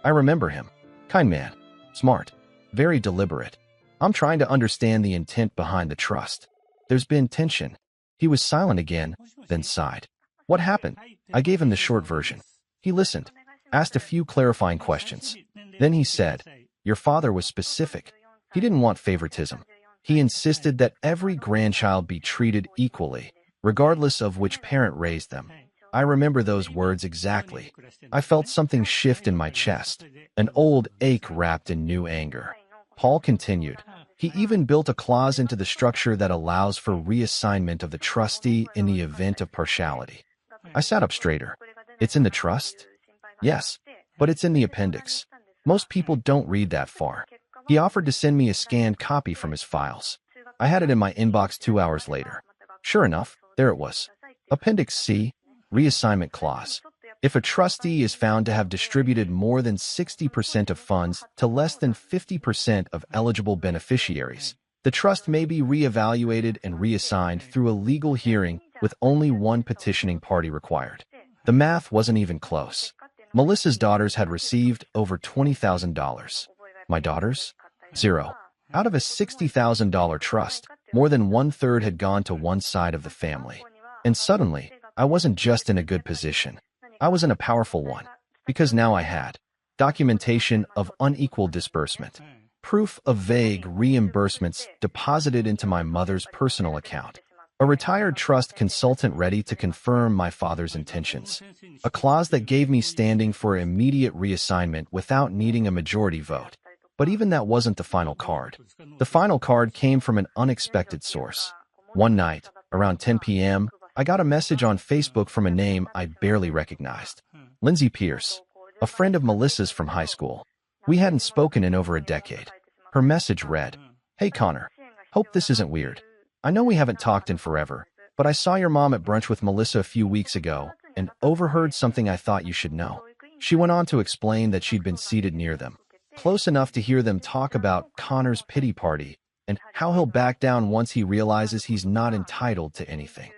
I remember him. Kind man. Smart. Very deliberate. I'm trying to understand the intent behind the trust. There's been tension." He was silent again, then sighed. "What happened?" I gave him the short version. He listened, asked a few clarifying questions. Then he said, "Your father was specific. He didn't want favoritism. He insisted that every grandchild be treated equally, regardless of which parent raised them." I remember those words exactly. I felt something shift in my chest, an old ache wrapped in new anger. Paul continued. "He even built a clause into the structure that allows for reassignment of the trustee in the event of partiality." I sat up straighter. "It's in the trust?" "Yes, but it's in the appendix. Most people don't read that far." He offered to send me a scanned copy from his files. I had it in my inbox 2 hours later. Sure enough, there it was. Appendix C, Reassignment Clause. If a trustee is found to have distributed more than 60% of funds to less than 50% of eligible beneficiaries, the trust may be reevaluated and reassigned through a legal hearing with only one petitioning party required. The math wasn't even close. Melissa's daughters had received over $20,000. My daughters? Zero. Out of a $60,000 trust, more than one-third had gone to one side of the family. And suddenly, I wasn't just in a good position. I was in a powerful one, because now I had documentation of unequal disbursement, proof of vague reimbursements deposited into my mother's personal account, a retired trust consultant ready to confirm my father's intentions, a clause that gave me standing for immediate reassignment without needing a majority vote. But even that wasn't the final card. The final card came from an unexpected source. One night, around 10 p.m., I got a message on Facebook from a name I barely recognized. Lindsay Pierce, a friend of Melissa's from high school. We hadn't spoken in over a decade. Her message read, "Hey Connor, hope this isn't weird. I know we haven't talked in forever, but I saw your mom at brunch with Melissa a few weeks ago and overheard something I thought you should know." She went on to explain that she'd been seated near them, close enough to hear them talk about Connor's pity party and how he'll back down once he realizes he's not entitled to anything.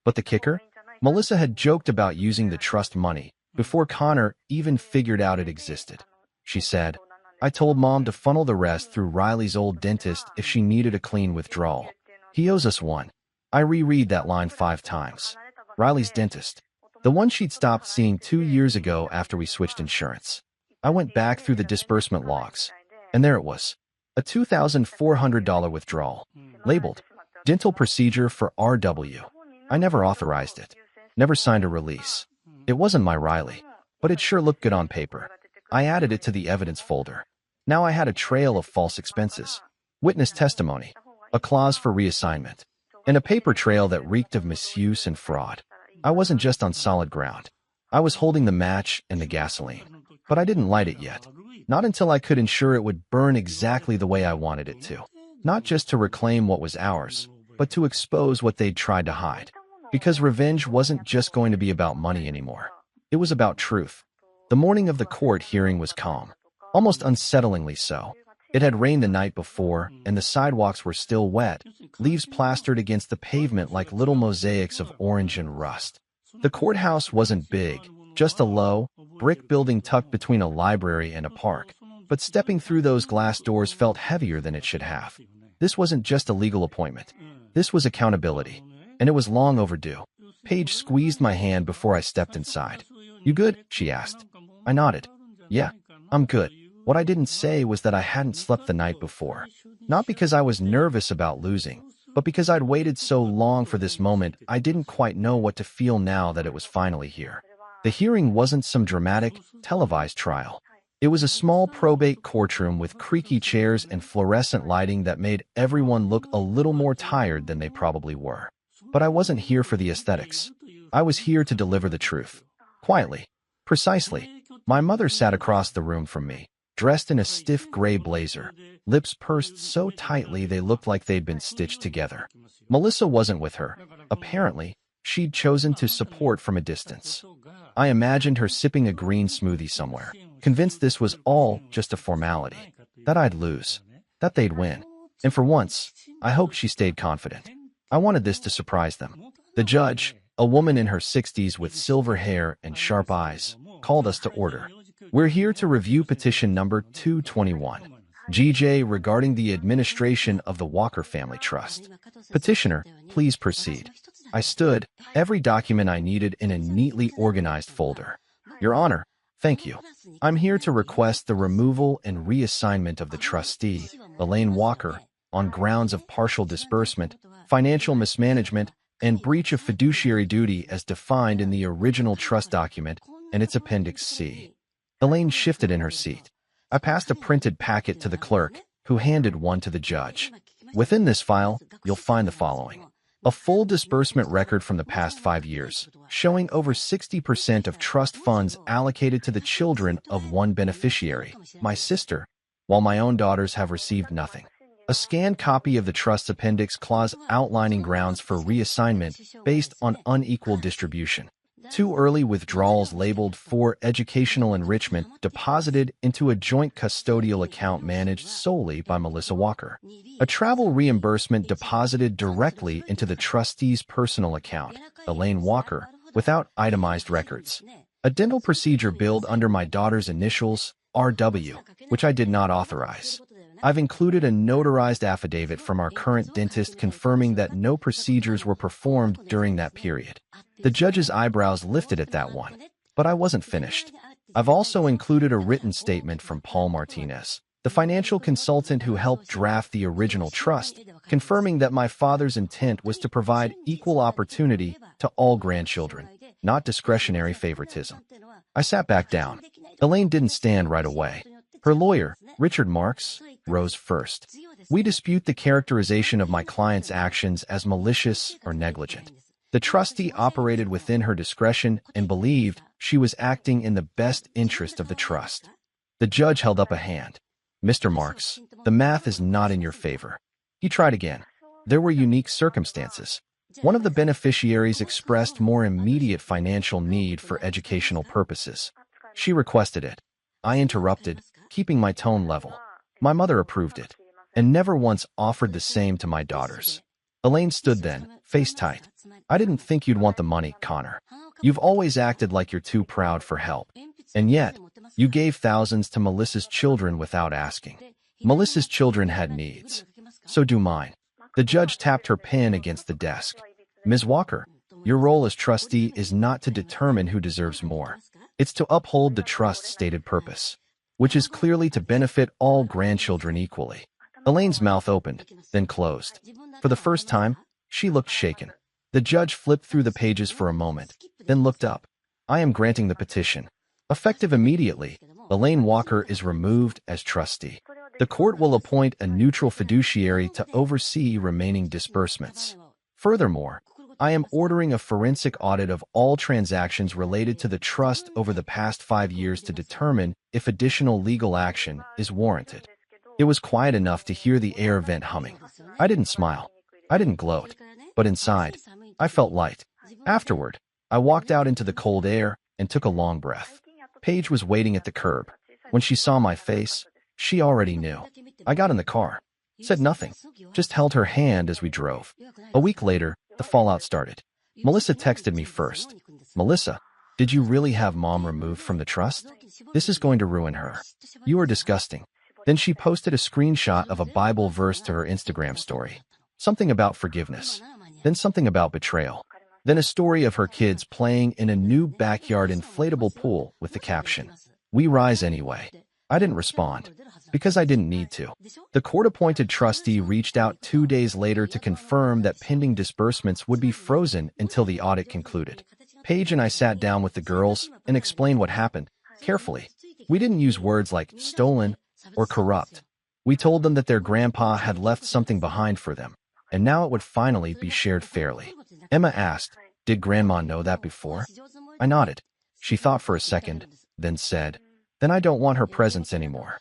But the kicker? Melissa had joked about using the trust money before Connor even figured out it existed. She said, "I told Mom to funnel the rest through Riley's old dentist if she needed a clean withdrawal. He owes us one." I reread that line 5 times. Riley's dentist. The one she'd stopped seeing 2 years ago after we switched insurance. I went back through the disbursement logs, and there it was. A $2,400 withdrawal, labeled Dental Procedure for RW. I never authorized it, never signed a release. It wasn't my Riley, but it sure looked good on paper. I added it to the evidence folder. Now I had a trail of false expenses, witness testimony, a clause for reassignment, and a paper trail that reeked of misuse and fraud. I wasn't just on solid ground. I was holding the match and the gasoline, but I didn't light it yet. Not until I could ensure it would burn exactly the way I wanted it to. Not just to reclaim what was ours, but to expose what they'd tried to hide. Because revenge wasn't just going to be about money anymore. It was about truth. The morning of the court hearing was calm, almost unsettlingly so. It had rained the night before, and the sidewalks were still wet, leaves plastered against the pavement like little mosaics of orange and rust. The courthouse wasn't big, just a low, brick building tucked between a library and a park. But stepping through those glass doors felt heavier than it should have. This wasn't just a legal appointment. This was accountability, and it was long overdue. Paige squeezed my hand before I stepped inside. "You good?" she asked. I nodded. "Yeah, I'm good." What I didn't say was that I hadn't slept the night before. Not because I was nervous about losing, but because I'd waited so long for this moment I didn't quite know what to feel now that it was finally here. The hearing wasn't some dramatic, televised trial. It was a small probate courtroom with creaky chairs and fluorescent lighting that made everyone look a little more tired than they probably were. But I wasn't here for the aesthetics. I was here to deliver the truth. Quietly. Precisely. My mother sat across the room from me, dressed in a stiff gray blazer, lips pursed so tightly they looked like they'd been stitched together. Melissa wasn't with her. Apparently, she'd chosen to support from a distance. I imagined her sipping a green smoothie somewhere, convinced this was all just a formality, that I'd lose, that they'd win. And for once, I hoped she stayed confident. I wanted this to surprise them. The judge, a woman in her 60s with silver hair and sharp eyes, called us to order. We're here to review petition number 221, GJ, regarding the administration of the Walker Family Trust. Petitioner, please proceed. I stood, every document I needed in a neatly organized folder. Your Honor, thank you. I'm here to request the removal and reassignment of the trustee, Elaine Walker, on grounds of partial disbursement, financial mismanagement, and breach of fiduciary duty as defined in the original trust document and its Appendix C. Elaine shifted in her seat. I passed a printed packet to the clerk, who handed one to the judge. Within this file, you'll find the following. A full disbursement record from the past 5 years, showing over 60% of trust funds allocated to the children of one beneficiary, my sister, while my own daughters have received nothing. A scanned copy of the trust's appendix clause outlining grounds for reassignment based on unequal distribution. 2 early withdrawals labeled for educational enrichment deposited into a joint custodial account managed solely by Melissa Walker. A travel reimbursement deposited directly into the trustee's personal account, Elaine Walker, without itemized records. A dental procedure billed under my daughter's initials, RW, which I did not authorize. I've included a notarized affidavit from our current dentist confirming that no procedures were performed during that period. The judge's eyebrows lifted at that one, but I wasn't finished. I've also included a written statement from Paul Martinez, the financial consultant who helped draft the original trust, confirming that my father's intent was to provide equal opportunity to all grandchildren, not discretionary favoritism. I sat back down. Elaine didn't stand right away. Her lawyer, Richard Marks, rose first. We dispute the characterization of my client's actions as malicious or negligent. The trustee operated within her discretion and believed she was acting in the best interest of the trust. The judge held up a hand. Mr. Marks, the math is not in your favor. He tried again. There were unique circumstances. One of the beneficiaries expressed more immediate financial need for educational purposes. She requested it. I interrupted, keeping my tone level. My mother approved it, and never once offered the same to my daughters. Elaine stood then, face tight. I didn't think you'd want the money, Connor. You've always acted like you're too proud for help. And yet, you gave thousands to Melissa's children without asking. Melissa's children had needs. So do mine. The judge tapped her pen against the desk. Ms. Walker, your role as trustee is not to determine who deserves more. It's to uphold the trust's stated purpose, which is clearly to benefit all grandchildren equally. Elaine's mouth opened, then closed. For the first time, she looked shaken. The judge flipped through the pages for a moment, then looked up. I am granting the petition. Effective immediately, Elaine Walker is removed as trustee. The court will appoint a neutral fiduciary to oversee remaining disbursements. Furthermore, I am ordering a forensic audit of all transactions related to the trust over the past 5 years to determine if additional legal action is warranted. It was quiet enough to hear the air vent humming. I didn't smile. I didn't gloat. But inside, I felt light. Afterward, I walked out into the cold air and took a long breath. Paige was waiting at the curb. When she saw my face, she already knew. I got in the car, said nothing, just held her hand as we drove. A week later, the fallout started. Melissa texted me first. Melissa, did you really have Mom removed from the trust? This is going to ruin her. You are disgusting. Then she posted a screenshot of a Bible verse to her Instagram story. Something about forgiveness. Then something about betrayal. Then a story of her kids playing in a new backyard inflatable pool with the caption, "We rise anyway." I didn't respond, because I didn't need to. The court-appointed trustee reached out 2 days later to confirm that pending disbursements would be frozen until the audit concluded. Paige and I sat down with the girls and explained what happened, carefully. We didn't use words like stolen or corrupt. We told them that their grandpa had left something behind for them, and now it would finally be shared fairly. Emma asked, "Did Grandma know that before?" I nodded. She thought for a second, then said, "Then I don't want her presents anymore."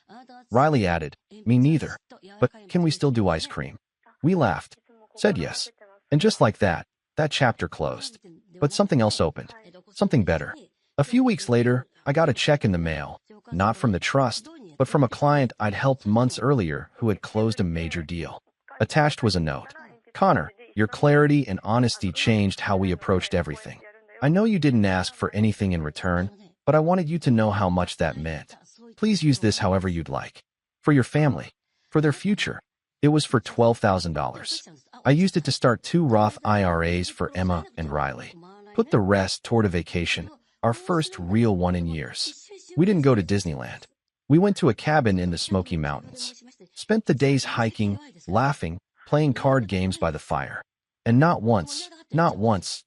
Riley added, "Me neither. But can we still do ice cream?" We laughed, said yes. And just like that, that chapter closed. But something else opened. Something better. A few weeks later, I got a check in the mail, not from the trust, but from a client I'd helped months earlier who had closed a major deal. Attached was a note. "Connor, your clarity and honesty changed how we approached everything. I know you didn't ask for anything in return, but I wanted you to know how much that meant. Please use this however you'd like. For your family. For their future." It was for $12,000. I used it to start 2 Roth IRAs for Emma and Riley. Put the rest toward a vacation, our first real one in years. We didn't go to Disneyland. We went to a cabin in the Smoky Mountains. Spent the days hiking, laughing, playing card games by the fire. And not once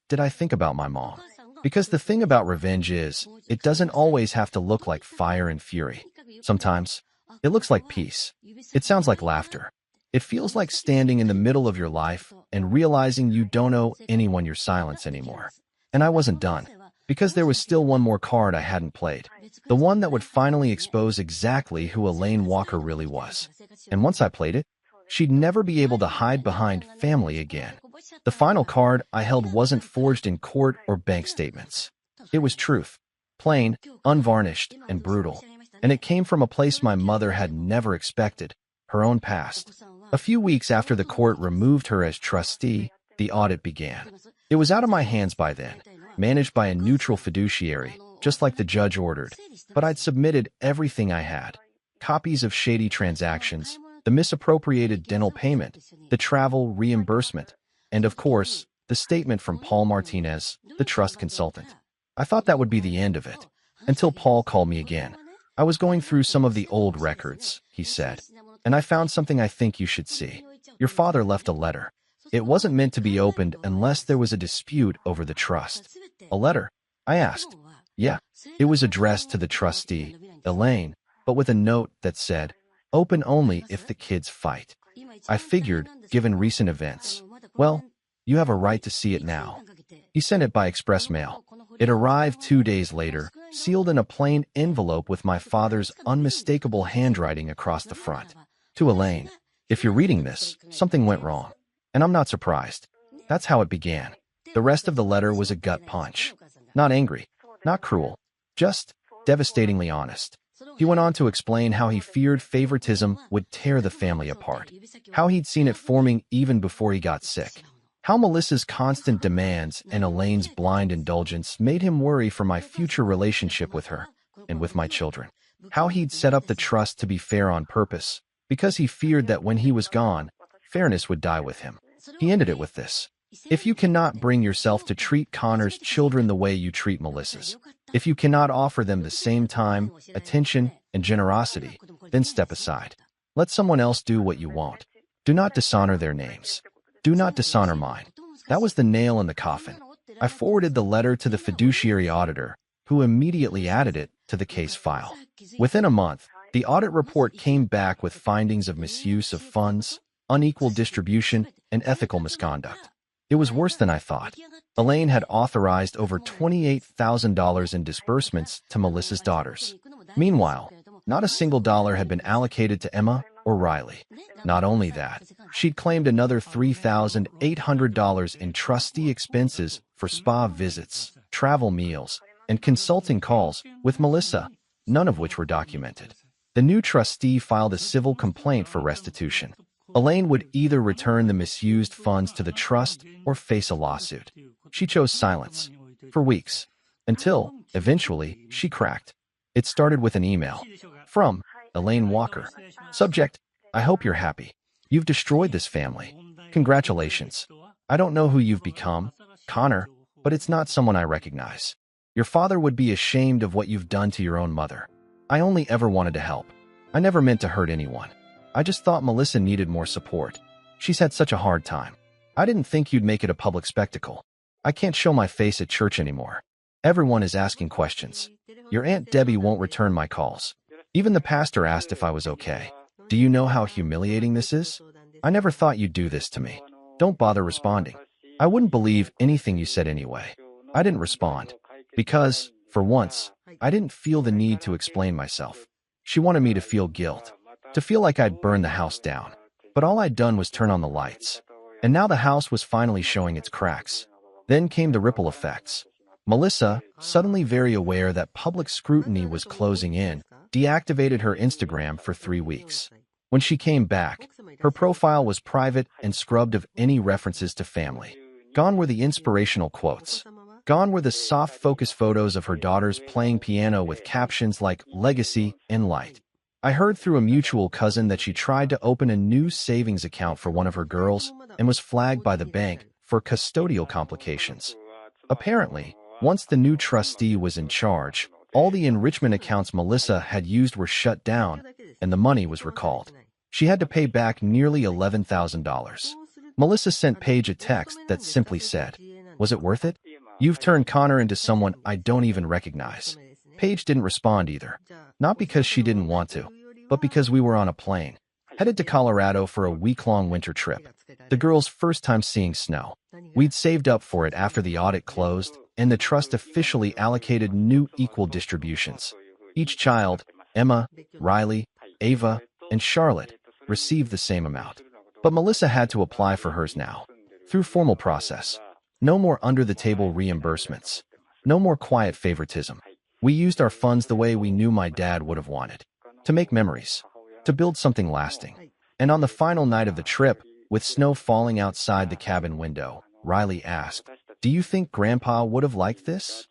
did I think about my mom. Because the thing about revenge is, it doesn't always have to look like fire and fury. Sometimes, it looks like peace. It sounds like laughter. It feels like standing in the middle of your life and realizing you don't owe anyone your silence anymore. And I wasn't done. Because there was still one more card I hadn't played. The one that would finally expose exactly who Elaine Walker really was. And once I played it, she'd never be able to hide behind family again. The final card I held wasn't forged in court or bank statements. It was truth. Plain, unvarnished, and brutal. And it came from a place my mother had never expected, her own past. A few weeks after the court removed her as trustee, the audit began. It was out of my hands by then, managed by a neutral fiduciary, just like the judge ordered. But I'd submitted everything I had. Copies of shady transactions, the misappropriated dental payment, the travel reimbursement, and of course, the statement from Paul Martinez, the trust consultant. I thought that would be the end of it, until Paul called me again. "I was going through some of the old records," he said, "and I found something I think you should see. Your father left a letter. It wasn't meant to be opened unless there was a dispute over the trust." "A letter?" I asked. "Yeah, it was addressed to the trustee, Elaine, but with a note that said, 'Open only if the kids fight.' I figured, given recent events, well, you have a right to see it now." He sent it by express mail. It arrived 2 days later, sealed in a plain envelope with my father's unmistakable handwriting across the front. To Elaine, "If you're reading this, something went wrong." And I'm not surprised. That's how it began. The rest of the letter was a gut punch. Not angry, not cruel, just devastatingly honest. He went on to explain how he feared favoritism would tear the family apart, how he'd seen it forming even before he got sick, how Melissa's constant demands and Elaine's blind indulgence made him worry for my future relationship with her and with my children, how he'd set up the trust to be fair on purpose, because he feared that when he was gone, fairness would die with him. He ended it with this: "If you cannot bring yourself to treat Connor's children the way you treat Melissa's, if you cannot offer them the same time, attention, and generosity, then step aside. Let someone else do what you want. Do not dishonor their names. Do not dishonor mine." That was the nail in the coffin. I forwarded the letter to the fiduciary auditor, who immediately added it to the case file. Within a month, the audit report came back with findings of misuse of funds, unequal distribution, and ethical misconduct. It was worse than I thought. Elaine had authorized over $28,000 in disbursements to Melissa's daughters. Meanwhile, not a single dollar had been allocated to Emma or Riley. Not only that, she'd claimed another $3,800 in trustee expenses for spa visits, travel meals, and consulting calls with Melissa, none of which were documented. The new trustee filed a civil complaint for restitution. Elaine would either return the misused funds to the trust or face a lawsuit. She chose silence for weeks, until, eventually, she cracked. It started with an email from Elaine Walker. Subject: "I hope you're happy. You've destroyed this family. Congratulations. I don't know who you've become, Connor, but it's not someone I recognize. Your father would be ashamed of what you've done to your own mother. I only ever wanted to help. I never meant to hurt anyone. I just thought Melissa needed more support. She's had such a hard time. I didn't think you'd make it a public spectacle. I can't show my face at church anymore. Everyone is asking questions. Your Aunt Debbie won't return my calls. Even the pastor asked if I was okay. Do you know how humiliating this is? I never thought you'd do this to me. Don't bother responding. I wouldn't believe anything you said anyway. I didn't respond. Because, for once, I didn't feel the need to explain myself. She wanted me to feel guilt, to feel like I'd burned the house down. But all I'd done was turn on the lights. And now the house was finally showing its cracks. Then came the ripple effects. Melissa, suddenly very aware that public scrutiny was closing in, deactivated her Instagram for 3 weeks. When she came back, her profile was private and scrubbed of any references to family. Gone were the inspirational quotes. Gone were the soft focus photos of her daughters playing piano with captions like legacy and light. I heard through a mutual cousin that she tried to open a new savings account for one of her girls and was flagged by the bank for custodial complications. Apparently, once the new trustee was in charge, all the enrichment accounts Melissa had used were shut down and the money was recalled. She had to pay back nearly $11,000. Melissa sent Paige a text that simply said, "Was it worth it? You've turned Connor into someone I don't even recognize." Paige didn't respond either. Not because she didn't want to, but because we were on a plane, headed to Colorado for a week-long winter trip. The girls' first time seeing snow. We'd saved up for it after the audit closed, and the trust officially allocated new equal distributions. Each child, Emma, Riley, Ava, and Charlotte, received the same amount. But Melissa had to apply for hers now, through formal process. No more under-the-table reimbursements. No more quiet favoritism. We used our funds the way we knew my dad would have wanted. To make memories. To build something lasting. And on the final night of the trip, with snow falling outside the cabin window, Riley asked, "Do you think Grandpa would have liked this?"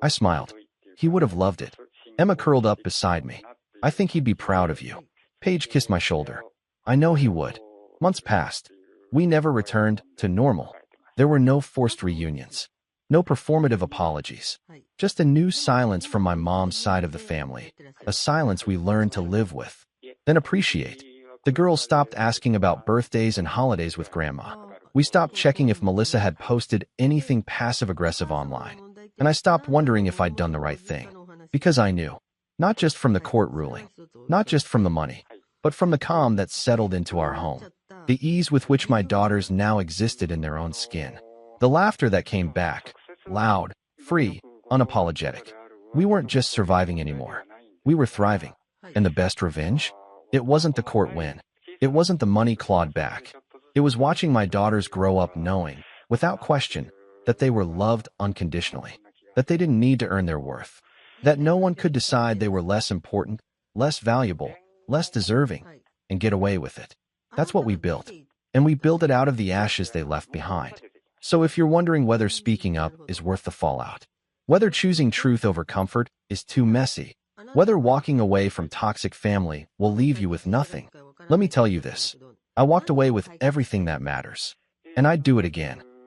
I smiled. He would have loved it. Emma curled up beside me. "I think he'd be proud of you." Paige kissed my shoulder. "I know he would." Months passed. We never returned to normal. There were no forced reunions. No performative apologies. Just a new silence from my mom's side of the family. A silence we learned to live with. Then appreciate. The girls stopped asking about birthdays and holidays with Grandma. We stopped checking if Melissa had posted anything passive-aggressive online. And I stopped wondering if I'd done the right thing. Because I knew. Not just from the court ruling. Not just from the money. But from the calm that settled into our home. The ease with which my daughters now existed in their own skin. The laughter that came back. Loud, free, unapologetic. We weren't just surviving anymore. We were thriving. And the best revenge? It wasn't the court win. It wasn't the money clawed back. It was watching my daughters grow up knowing, without question, that they were loved unconditionally. That they didn't need to earn their worth. That no one could decide they were less important, less valuable, less deserving, and get away with it. That's what we built. And we built it out of the ashes they left behind. So if you're wondering whether speaking up is worth the fallout, whether choosing truth over comfort is too messy, whether walking away from toxic family will leave you with nothing, let me tell you this. I walked away with everything that matters. And I'd do it again.